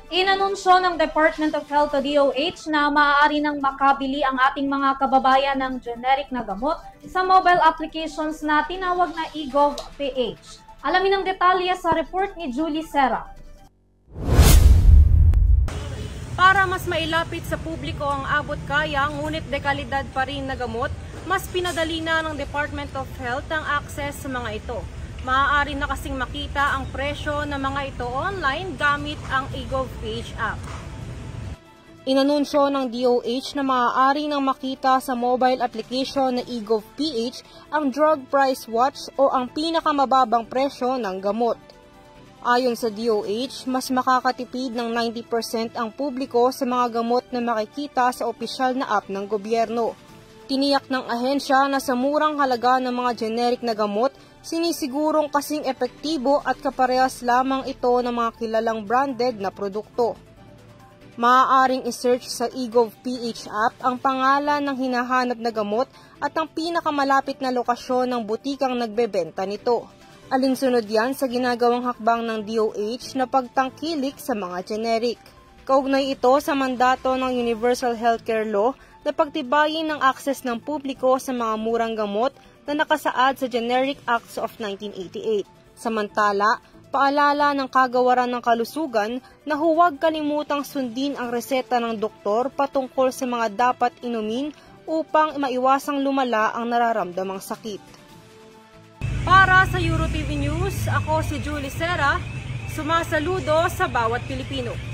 Inanunsyo ng Department of Health o DOH na maaari nang makabili ang ating mga kababayan ng generic na gamot sa mobile applications na tinawag na eGov.ph. Alamin ang detalye sa report ni Julie Serra. Para mas mailapit sa publiko ang abot kaya ngunit dekalidad pa rin na gamot, mas pinadali na ng Department of Health ang access sa mga ito. Maaari na kasing makita ang presyo ng mga ito online gamit ang eGov.ph app. Inanunsyo ng DOH na maaari nang makita sa mobile application na eGov.ph ang Drug Price Watch o ang pinakamababang presyo ng gamot. Ayon sa DOH, mas makakatipid ng 90% ang publiko sa mga gamot na makikita sa opisyal na app ng gobyerno. Tiniyak ng ahensya na sa murang halaga ng mga generic na gamot, sinisigurong kasing epektibo at kaparehas lamang ito ng mga kilalang branded na produkto. Maaaring isearch sa eGov.ph app ang pangalan ng hinahanap na gamot at ang pinakamalapit na lokasyon ng butikang nagbebenta nito. Alinsunod yan sa ginagawang hakbang ng DOH na pagtangkilik sa mga generic. Kaugnay ito sa mandato ng Universal Healthcare Law na pagtibayin ng akses ng publiko sa mga murang gamot na nakasaad sa Generic Acts of 1988. Samantala, paalala ng Kagawaran ng Kalusugan na huwag kalimutang sundin ang reseta ng doktor patungkol sa mga dapat inumin upang maiwasang lumala ang nararamdamang sakit. Para sa EuroTV News, ako si Julie Serra, sumasaludo sa bawat Pilipino.